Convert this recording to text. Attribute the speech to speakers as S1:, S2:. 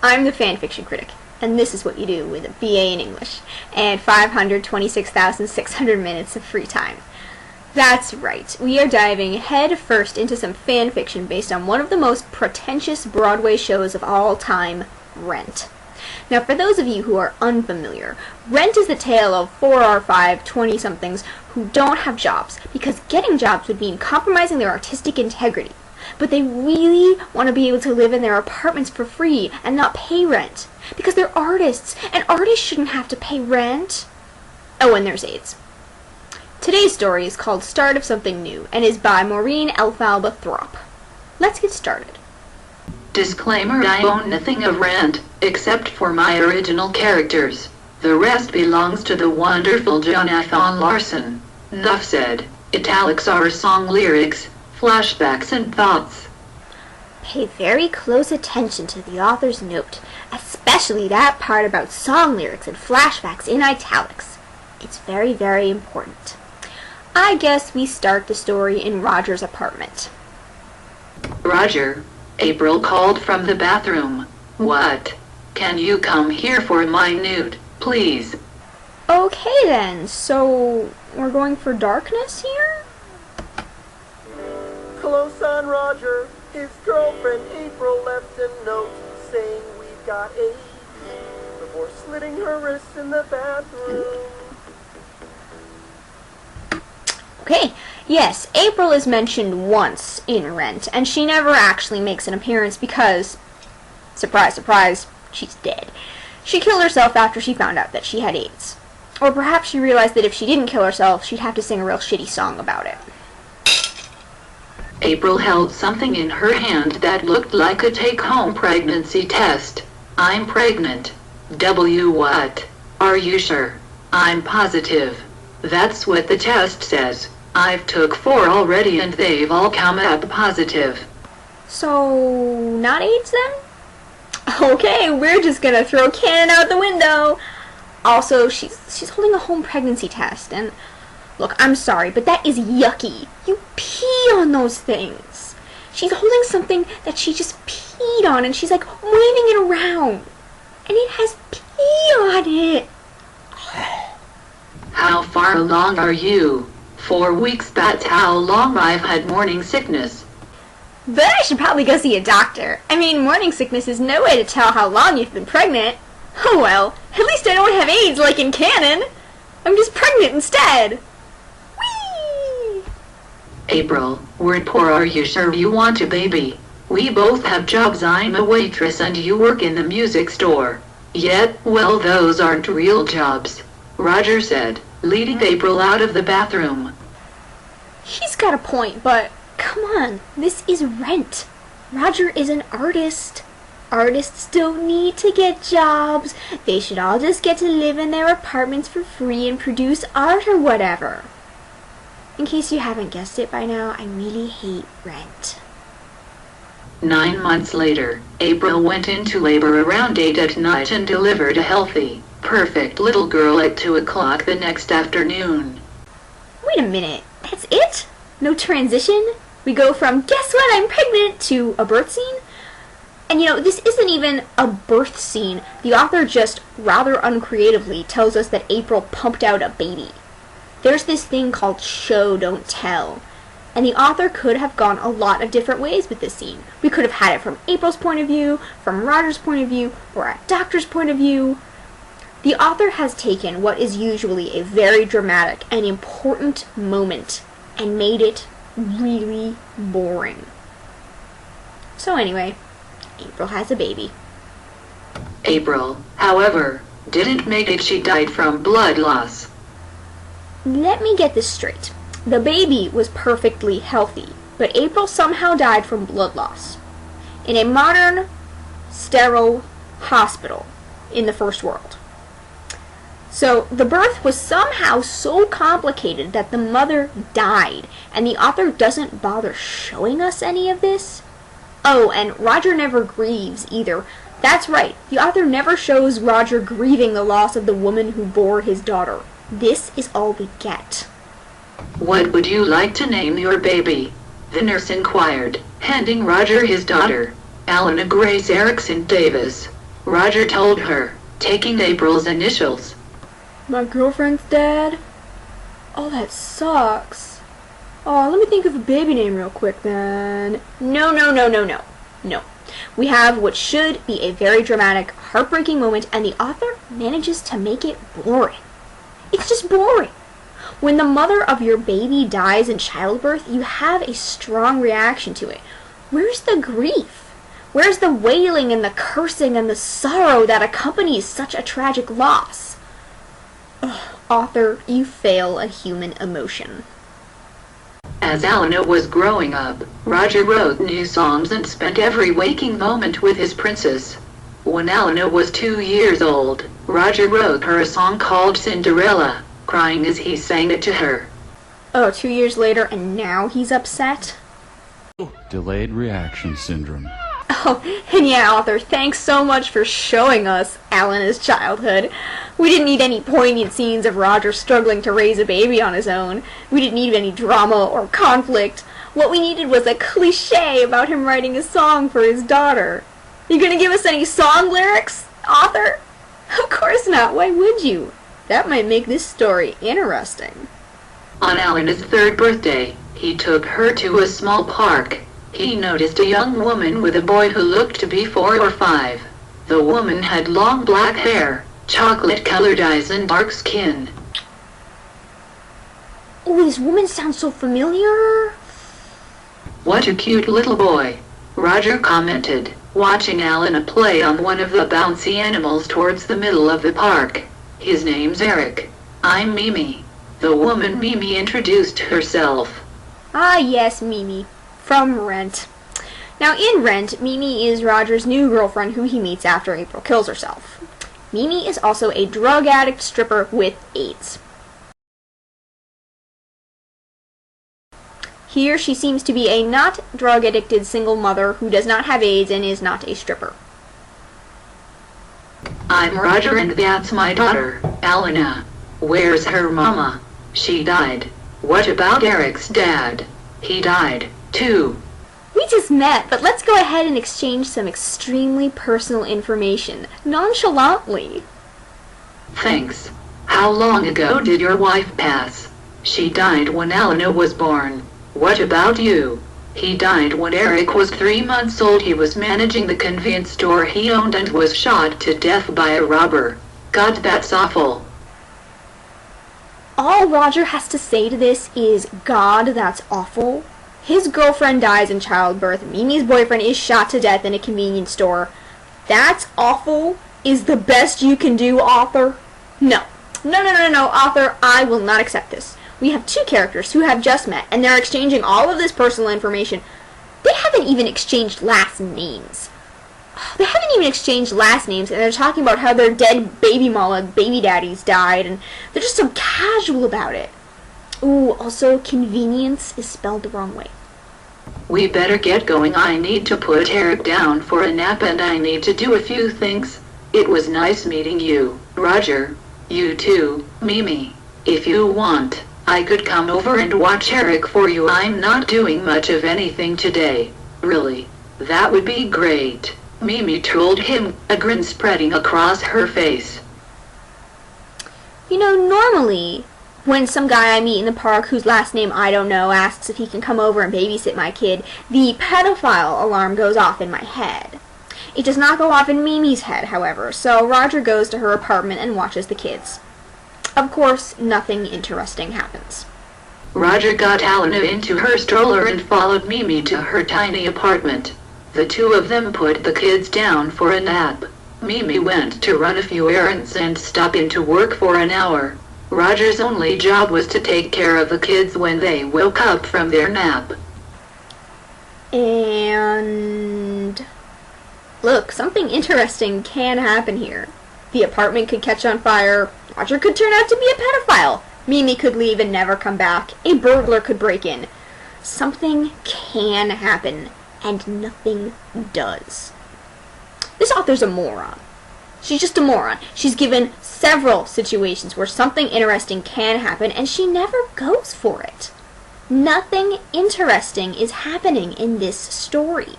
S1: I'm the FanFiction Critic, and this is what you do with a BA in English and 526,600 minutes of free time. That's right, we are diving head first into some fan fiction based on one of the most pretentious Broadway shows of all time, Rent. Now, for those of you who are unfamiliar, Rent is the tale of 4R5 20-somethings who don't have jobs because getting jobs would mean compromising their artistic integrity. But they really want to be able to live in their apartments for free and not pay rent because they're artists, and artists shouldn't have to pay rent. Oh, and there's AIDS. Today's story is called Start of Something New and is by Maureen Elphaba Throp. Let's get started.
S2: Disclaimer: I own nothing of Rent, except for my original characters. The rest belongs to the wonderful Jonathan Larson. Enough said. Italics are song lyrics, flashbacks and thoughts.
S1: Pay very close attention to the author's note, especially that part about song lyrics and flashbacks in italics. It's very, very important. I guess we start the story in Roger's apartment.
S2: Roger, April called from the bathroom. What? Can you come here for my nude, please?
S1: Okay then, so we're going for darkness here?
S3: Close on Roger. His girlfriend April left a note saying we've got AIDS before slitting her wrists in the bathroom.
S1: Okay, yes, April is mentioned once in Rent, and she never actually makes an appearance because, surprise, surprise, she's dead. She killed herself after she found out that she had AIDS. Or perhaps she realized that if she didn't kill herself, she'd have to sing a real shitty song about it.
S2: April held something in her hand that looked like a take-home pregnancy test. I'm pregnant. W what? Are you sure? I'm positive. That's what the test says. I've took 4 already and they've all come up positive.
S1: So, not AIDS then? Okay, we're just gonna throw Cannon out the window. Also, she's holding a home pregnancy test, and look, I'm sorry, but that is yucky. You pee on those things. She's holding something that she just peed on, and she's like waving it around, and it has pee on it.
S2: How far along are you? 4 weeks, that's how long I've had morning sickness.
S1: But I should probably go see a doctor. I mean, morning sickness is no way to tell how long you've been pregnant. Oh well, at least I don't have AIDS like in Canon. I'm just pregnant instead. Whee!
S2: April, we're poor. Are you sure you want a baby? We both have jobs. I'm a waitress and you work in the music store. Yet, well, those aren't real jobs, Roger said, leading April out of the bathroom.
S1: He's got a point, but come on, this is Rent. Roger is an artist. Artists don't need to get jobs. They should all just get to live in their apartments for free and produce art or whatever. In case you haven't guessed it by now, I really hate Rent.
S2: 9 months later, April went into labor around 8 at night and delivered a healthy, perfect little girl at 2 o'clock the next afternoon.
S1: Wait a minute, that's it? No transition? We go from, guess what, I'm pregnant, to a birth scene? And you know, this isn't even a birth scene. The author just, rather uncreatively, tells us that April pumped out a baby. There's this thing called show, don't tell. And the author could have gone a lot of different ways with this scene. We could have had it from April's point of view, from Roger's point of view, or a doctor's point of view. The author has taken what is usually a very dramatic and important moment and made it really boring. So anyway, April has a baby.
S2: April, however, didn't make it. She died from blood loss.
S1: Let me get this straight. The baby was perfectly healthy, but April somehow died from blood loss. In a modern, sterile hospital in the first world. So the birth was somehow so complicated that the mother died, and the author doesn't bother showing us any of this. Oh, and Roger never grieves either. That's right, the author never shows Roger grieving the loss of the woman who bore his daughter. This is all we get.
S2: What would you like to name your baby? The nurse inquired, handing Roger his daughter, Alana Grace Erickson Davis. Roger told her, taking April's initials.
S1: My girlfriend's dad? Oh, that sucks. Oh, let me think of a baby name real quick then. No. No. We have what should be a very dramatic, heartbreaking moment, and the author manages to make it boring. It's just boring. When the mother of your baby dies in childbirth, you have a strong reaction to it. Where's the grief? Where's the wailing and the cursing and the sorrow that accompanies such a tragic loss? Ugh, author, you fail a human emotion.
S2: As Alana was growing up, Roger wrote new songs and spent every waking moment with his princess. When Alana was 2 years old, Roger wrote her a song called Cinderella, crying as he sang it to her.
S1: Oh, 2 years later and now he's upset?
S4: Delayed reaction syndrome.
S1: Oh, and yeah, author, thanks so much for showing us Alana's childhood. We didn't need any poignant scenes of Roger struggling to raise a baby on his own. We didn't need any drama or conflict. What we needed was a cliché about him writing a song for his daughter. You gonna give us any song lyrics, author? Of course not, why would you? That might make this story interesting.
S2: On Alana's 3rd birthday, he took her to a small park. He noticed a young woman with a boy who looked to be 4 or 5. The woman had long black hair, chocolate-colored eyes, and dark skin.
S1: Oh, this woman sounds so familiar.
S2: What a cute little boy, Roger commented, watching Alana play on one of the bouncy animals towards the middle of the park. His name's Eric. I'm Mimi. The woman Mimi introduced herself.
S1: Ah, yes, Mimi. From Rent. Now, in Rent, Mimi is Roger's new girlfriend who he meets after April kills herself. Mimi is also a drug addict stripper with AIDS. Here, she seems to be a not drug-addicted single mother who does not have AIDS and is not a stripper.
S2: I'm Roger and that's my daughter, Alana. Where's her mama? She died. What about Eric's dad? He died, too.
S1: We just met, but let's go ahead and exchange some extremely personal information, nonchalantly.
S2: Thanks. How long ago did your wife pass? She died when Alana was born. What about you? He died when Eric was 3 months old. He was managing the convenience store he owned and was shot to death by a robber. God, that's awful.
S1: All Roger has to say to this is, God, that's awful. His girlfriend dies in childbirth. Mimi's boyfriend is shot to death in a convenience store. That's awful is the best you can do, author? No, author, I will not accept this. We have 2 characters who have just met, and they're exchanging all of this personal information. They haven't even exchanged last names. And they're talking about how their dead baby mama, baby daddies died, and they're just so casual about it. Ooh, also, convenience is spelled the wrong way.
S2: We better get going. I need to put Eric down for a nap and I need to do a few things. It was nice meeting you, Roger. You too, Mimi. If you want, I could come over and watch Eric for you. I'm not doing much of anything today. Really? That would be great, Mimi told him, a grin spreading across her face.
S1: You know, normally, when some guy I meet in the park whose last name I don't know asks if he can come over and babysit my kid, the pedophile alarm goes off in my head. It does not go off in Mimi's head, however, so Roger goes to her apartment and watches the kids. Of course, nothing interesting happens.
S2: Roger got Alana into her stroller and followed Mimi to her tiny apartment. The 2 of them put the kids down for a nap. Mimi went to run a few errands and stop into work for an hour. Roger's only job was to take care of the kids when they woke up from their nap.
S1: And look, something interesting can happen here. The apartment could catch on fire. Roger could turn out to be a pedophile. Mimi could leave and never come back. A burglar could break in. Something can happen, and nothing does. This author's a moron. She's just a moron. She's given several situations where something interesting can happen, and she never goes for it. Nothing interesting is happening in this story.